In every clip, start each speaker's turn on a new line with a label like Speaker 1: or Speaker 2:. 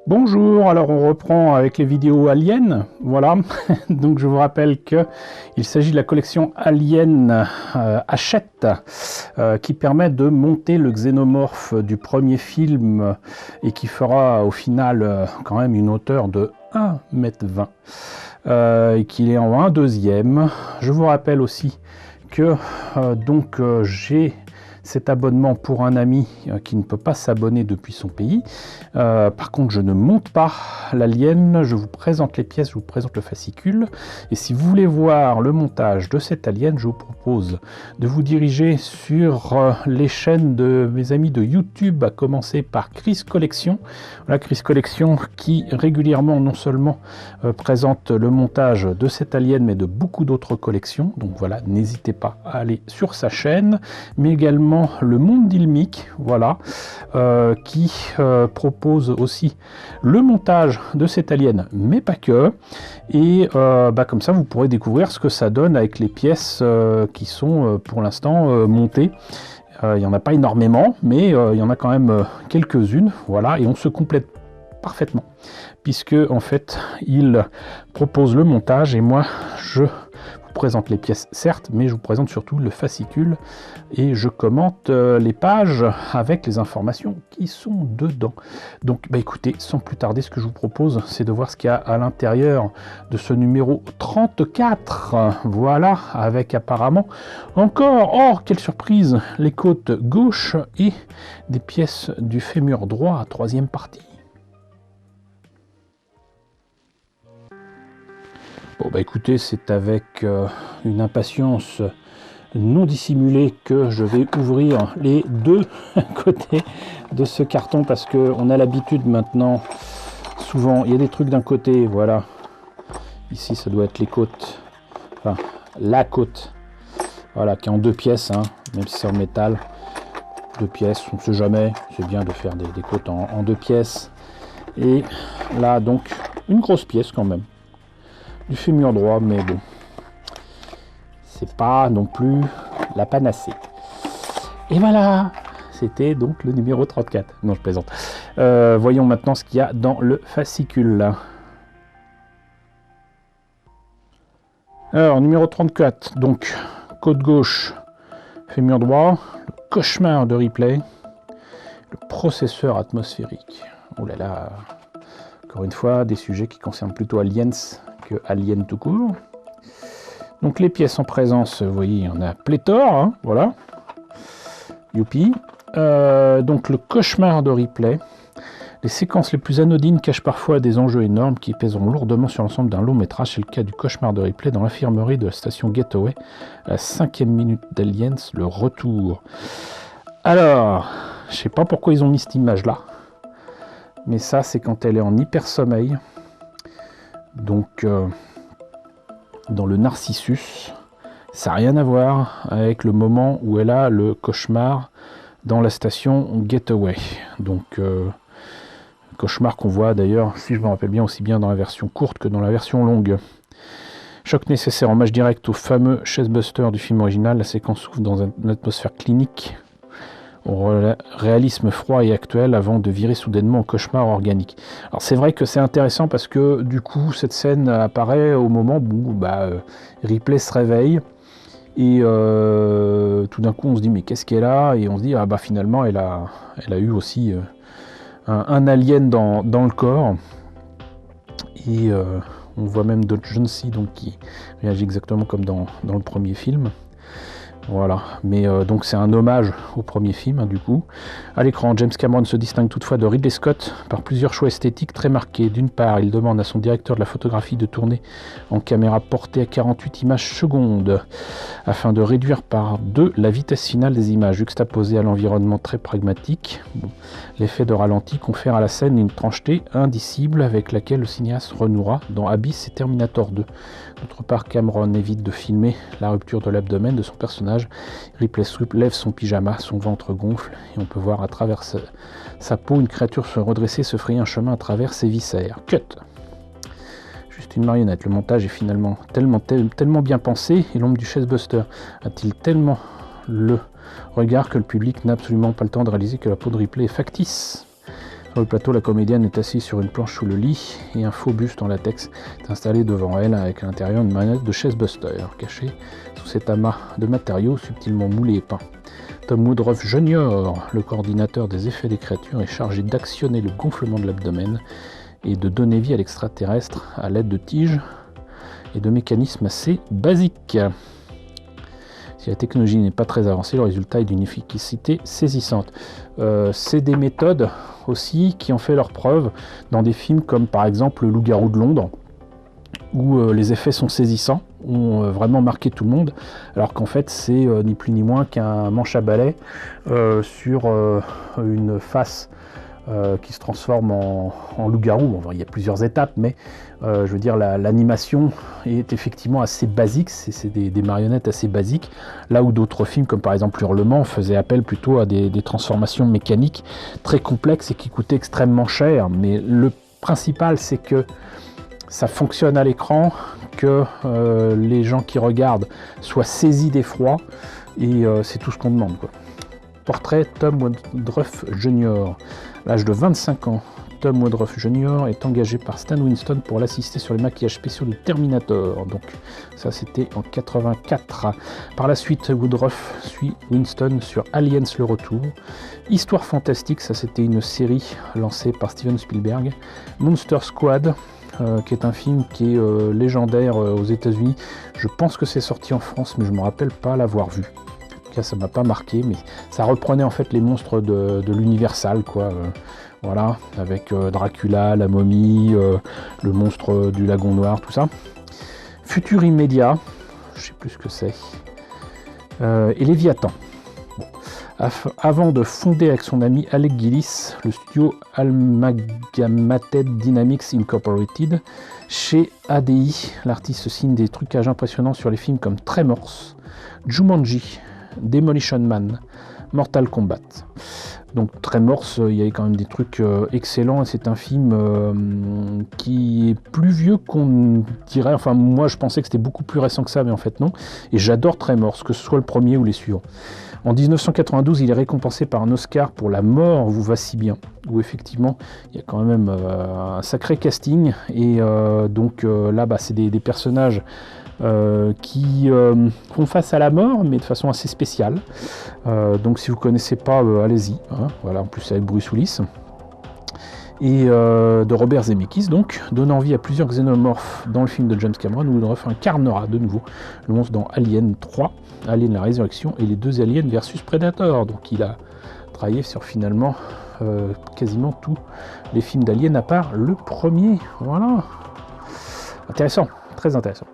Speaker 1: Bonjour, alors on reprend avec les vidéos Alien, voilà, donc je vous rappelle que il s'agit de la collection Alien Hachette qui permet de monter le xénomorphe du premier film et qui fera au final quand même une hauteur de 1,20 m et qu'il est en un deuxième. Je vous rappelle aussi que j'ai cet abonnement pour un ami qui ne peut pas s'abonner depuis son pays. Par contre, je ne monte pas l'alien, je vous présente les pièces, je vous présente le fascicule. Et si vous voulez voir le montage de cet alien, je vous propose de vous diriger sur les chaînes de mes amis de YouTube, à commencer par Chris Collection. Voilà, Chris Collection qui régulièrement non seulement présente le montage de cet alien, mais de beaucoup d'autres collections. Donc voilà, n'hésitez pas à aller sur sa chaîne, mais également le Monde d'Ilmic, voilà, qui propose aussi le montage de cet alien, mais pas que. Et comme ça, vous pourrez découvrir ce que ça donne avec les pièces qui sont pour l'instant montées. Il n'y en a pas énormément, mais il y en a quand même quelques-unes, voilà, et on se complète parfaitement, puisque en fait, il propose le montage et moi, je vous présente les pièces, certes, mais je vous présente surtout le fascicule et je commente les pages avec les informations qui sont dedans. Donc, écoutez, sans plus tarder, ce que je vous propose, c'est de voir ce qu'il y a à l'intérieur de ce numéro 34. Voilà, avec apparemment encore, oh, quelle surprise, les côtes gauche et des pièces du fémur droit, troisième partie. Bon, écoutez, c'est avec une impatience non dissimulée que je vais ouvrir les deux côtés de ce carton, parce qu'on a l'habitude maintenant, souvent, il y a des trucs d'un côté, voilà. Ici, ça doit être les côtes, enfin, la côte, voilà, qui est en deux pièces, hein, même si c'est en métal. Deux pièces, on ne sait jamais, c'est bien de faire des côtes en deux pièces. Et là, donc, une grosse pièce quand même. Du fémur droit, mais bon, c'est pas non plus la panacée. Et voilà, c'était donc le numéro 34. Non, je plaisante. Voyons maintenant ce qu'il y a dans le fascicule. Alors, numéro 34, donc, côte gauche, fémur droit, le cauchemar de Ripley, le processeur atmosphérique. Oh là là, encore une fois, des sujets qui concernent plutôt Aliens que Alien tout court. Donc les pièces en présence, vous voyez, il y en a pléthore, hein, voilà. Youpi. Donc le cauchemar de Ripley. Les séquences les plus anodines cachent parfois des enjeux énormes qui pèseront lourdement sur l'ensemble d'un long métrage. C'est le cas du cauchemar de Ripley dans l'infirmerie de la station Gateway, à la 5e minute d'Aliens, le retour. Alors, je sais pas pourquoi ils ont mis cette image-là, mais ça, c'est quand elle est en hyper sommeil. Donc, dans le Narcissus, ça n'a rien à voir avec le moment où elle a le cauchemar dans la station Gateway. Donc, cauchemar qu'on voit d'ailleurs, si je me rappelle bien, aussi bien dans la version courte que dans la version longue. Choc nécessaire, hommage direct au fameux Chestbuster du film original. La séquence s'ouvre dans une atmosphère clinique, au réalisme froid et actuel, avant de virer soudainement au cauchemar organique. Alors c'est vrai que c'est intéressant parce que du coup cette scène apparaît au moment où Ripley se réveille et tout d'un coup on se dit mais qu'est-ce qu'elle a, et on se dit finalement elle a eu aussi un alien dans le corps, et on voit même Dodge Johnsy donc qui réagit exactement comme dans le premier film. Voilà, mais donc c'est un hommage au premier film, du coup. À l'écran, James Cameron se distingue toutefois de Ridley Scott par plusieurs choix esthétiques très marqués. D'une part, il demande à son directeur de la photographie de tourner en caméra portée à 48 images secondes, afin de réduire par 2 la vitesse finale des images, juxtaposée à l'environnement très pragmatique. Bon, l'effet de ralenti confère à la scène une trancheté indicible avec laquelle le cinéaste renouera dans Abyss et Terminator 2. D'autre part, Cameron évite de filmer la rupture de l'abdomen de son personnage. Ripley lève son pyjama, son ventre gonfle, et on peut voir à travers sa peau une créature se redresser, se frayer un chemin à travers ses viscères. Cut. Juste une marionnette. Le montage est finalement tellement bien pensé, et l'ombre du Chestbuster a-t-il tellement le regard que le public n'a absolument pas le temps de réaliser que la peau de Ripley est factice. Sur le plateau, la comédienne est assise sur une planche sous le lit et un faux buste en latex est installé devant elle avec à l'intérieur une manette de chaise Buster cachée sous cet amas de matériaux subtilement moulés et peints. Tom Woodruff Jr., le coordinateur des effets des créatures, est chargé d'actionner le gonflement de l'abdomen et de donner vie à l'extraterrestre à l'aide de tiges et de mécanismes assez basiques. Si la technologie n'est pas très avancée, le résultat est d'une efficacité saisissante. C'est des méthodes aussi qui ont fait leur preuve dans des films comme par exemple Le Loup-garou de Londres, où les effets sont saisissants, ont vraiment marqué tout le monde, alors qu'en fait c'est ni plus ni moins qu'un manche à balai sur une face qui se transforme en loup-garou. Bon, il y a plusieurs étapes, mais je veux dire l'animation est effectivement assez basique, c'est des marionnettes assez basiques, là où d'autres films comme par exemple Hurlement faisaient appel plutôt à des transformations mécaniques très complexes et qui coûtaient extrêmement cher. Mais le principal, c'est que ça fonctionne à l'écran, que les gens qui regardent soient saisis d'effroi, et c'est tout ce qu'on demande, quoi. Portrait Tom Woodruff Jr. À l'âge de 25 ans, Tom Woodruff Jr. est engagé par Stan Winston pour l'assister sur les maquillages spéciaux de Terminator. Donc ça c'était en 84. Par la suite, Woodruff suit Winston sur Aliens le retour. Histoire fantastique, ça c'était une série lancée par Steven Spielberg. Monster Squad, qui est un film qui est légendaire aux États-Unis. Je pense que c'est sorti en France, mais je ne me rappelle pas l'avoir vu. Ça m'a pas marqué, mais ça reprenait en fait les monstres de l'Universal, quoi. Voilà, avec Dracula, la momie, le monstre du lagon noir, tout ça. Futur immédiat, je sais plus ce que c'est, et Léviathan. Bon. Avant de fonder avec son ami Alec Gillis le studio Amalgamated Dynamics Incorporated, chez ADI, l'artiste signe des trucages impressionnants sur les films comme Tremors, Jumanji, Demolition Man, Mortal Kombat. Donc Tremors, il y avait quand même des trucs excellents, et c'est un film qui est plus vieux qu'on dirait. Enfin, moi je pensais que c'était beaucoup plus récent que ça, mais en fait non. Et j'adore Tremors, que ce soit le premier ou les suivants. En 1992, il est récompensé par un Oscar pour La mort vous va si bien, où effectivement il y a quand même un sacré casting, et donc là c'est des personnages qui font face à la mort, mais de façon assez spéciale. Donc si vous ne connaissez pas, allez-y. Hein, voilà, en plus avec Bruce Willis. Et de Robert Zemeckis, donc, donnant vie à plusieurs xénomorphes dans le film de James Cameron, où Woodruff incarnera de nouveau le monstre dans Alien 3, Alien la Résurrection, et les 2 Aliens versus Predator. Donc il a travaillé sur finalement quasiment tous les films d'Alien à part le premier. Voilà. Intéressant, très intéressant.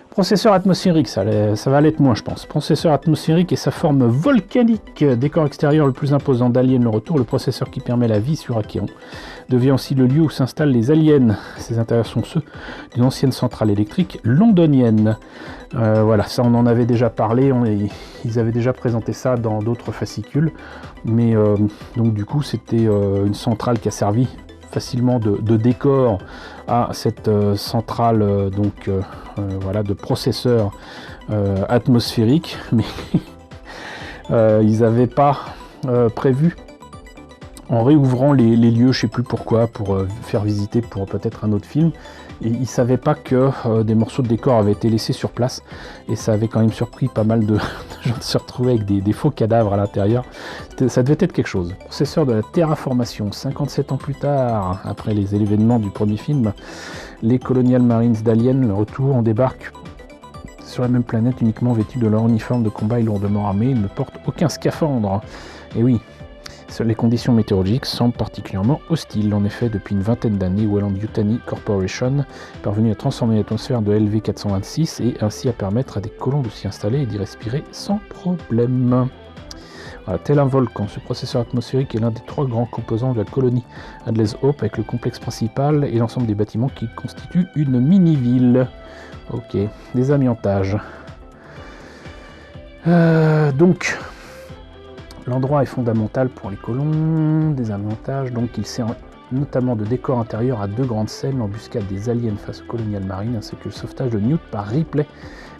Speaker 1: Processeur atmosphérique, ça va l'être moins, je pense. Processeur atmosphérique et sa forme volcanique, décor extérieur le plus imposant d'Alien le retour, le processeur qui permet la vie sur Acheron, devient aussi le lieu où s'installent les aliens. Ces intérieurs sont ceux d'une ancienne centrale électrique londonienne. Voilà, ça on en avait déjà parlé, ils avaient déjà présenté ça dans d'autres fascicules, mais donc du coup c'était une centrale qui a servi facilement de décor à cette centrale voilà, de processeurs atmosphériques, mais ils n'avaient pas prévu, en réouvrant les lieux, je sais plus pourquoi, pour faire visiter pour peut-être un autre film, et ils ne savaient pas que des morceaux de décor avaient été laissés sur place, et ça avait quand même surpris pas mal de gens de se retrouver avec des faux cadavres à l'intérieur. Ça devait être quelque chose. Processeur de la terraformation, 57 ans plus tard, après les événements du premier film, les Colonial Marines d'Alien, le retour, on débarque sur la même planète uniquement vêtus de leur uniforme de combat et lourdement armés, ils ne portent aucun scaphandre. Et oui, les conditions météorologiques semblent particulièrement hostiles. En effet, depuis une vingtaine d'années, Weyland-Yutani Corporation est parvenu à transformer l'atmosphère de LV-426 et ainsi à permettre à des colons de s'y installer et d'y respirer sans problème. Voilà, tel un volcan, ce processeur atmosphérique est l'un des 3 grands composants de la colonie Adler's Hope, avec le complexe principal et l'ensemble des bâtiments qui constituent une mini-ville. Ok, désamiantage. Donc, l'endroit est fondamental pour les colons. Désamiantage, donc il sert notamment de décor intérieur à 2 grandes scènes, l'embuscade des aliens face aux Colonial Marines, ainsi que le sauvetage de Newt par Ripley,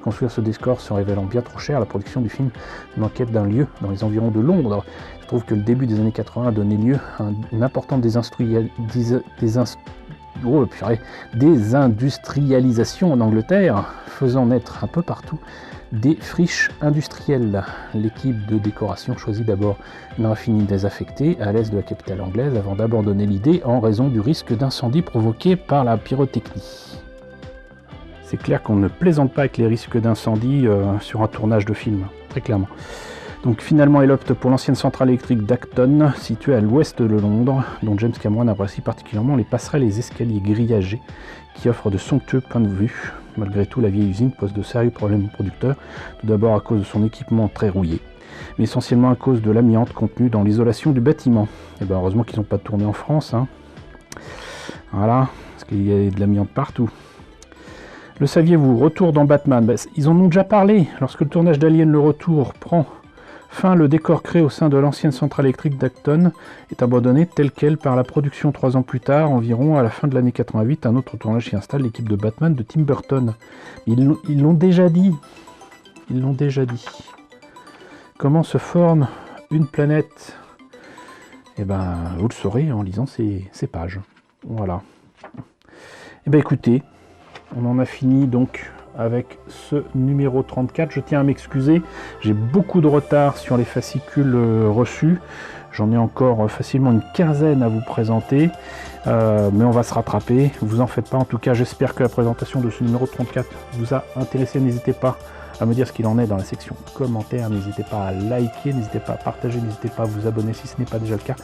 Speaker 1: Construire ce décor se révélant bien trop cher, la production du film manquait d'un lieu dans les environs de Londres. Je trouve que le début des années 80 a donné lieu à une importante désindustrialisation en Angleterre, faisant naître un peu partout des friches industrielles. L'équipe de décoration choisit d'abord une raffinerie désaffectée à l'est de la capitale anglaise avant d'abandonner l'idée en raison du risque d'incendie provoqué par la pyrotechnie. C'est clair qu'on ne plaisante pas avec les risques d'incendie sur un tournage de film, très clairement. Donc finalement, elle opte pour l'ancienne centrale électrique d'Acton, située à l'ouest de Londres, dont James Cameron apprécie particulièrement les passerelles et les escaliers grillagés qui offrent de somptueux points de vue. Malgré tout, la vieille usine pose de sérieux problèmes aux producteurs, tout d'abord à cause de son équipement très rouillé, mais essentiellement à cause de l'amiante contenue dans l'isolation du bâtiment. Et bien heureusement qu'ils n'ont pas tourné en France, hein. Voilà, parce qu'il y a de l'amiante partout. Le saviez-vous, retour dans Batman, ils en ont déjà parlé. Lorsque le tournage d'Alien le Retour prend fin, le décor créé au sein de l'ancienne centrale électrique d'Acton est abandonné tel quel par la production 3 ans plus tard, environ à la fin de l'année 88. Un autre tournage qui installe l'équipe de Batman de Tim Burton. Ils l'ont déjà dit. Ils l'ont déjà dit. Comment se forme une planète? Eh ben, vous le saurez en lisant ces pages. Voilà. Eh ben, écoutez, on en a fini donc avec ce numéro 34. Je tiens à m'excuser, j'ai beaucoup de retard sur les fascicules reçus. J'en ai encore facilement une quinzaine à vous présenter, mais on va se rattraper. Vous en faites pas, en tout cas j'espère que la présentation de ce numéro 34 vous a intéressé. N'hésitez pas à me dire ce qu'il en est dans la section commentaires, n'hésitez pas à liker, n'hésitez pas à partager, n'hésitez pas à vous abonner si ce n'est pas déjà le cas.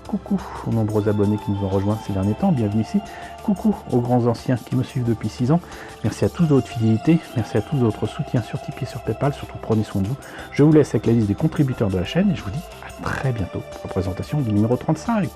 Speaker 1: Coucou aux nombreux abonnés qui nous ont rejoints ces derniers temps, bienvenue ici. Coucou aux grands anciens qui me suivent depuis 6 ans. Merci à tous de votre fidélité, merci à tous de votre soutien sur Tipeee et sur Paypal, surtout prenez soin de vous. Je vous laisse avec la liste des contributeurs de la chaîne et je vous dis à très bientôt pour la présentation du numéro 35.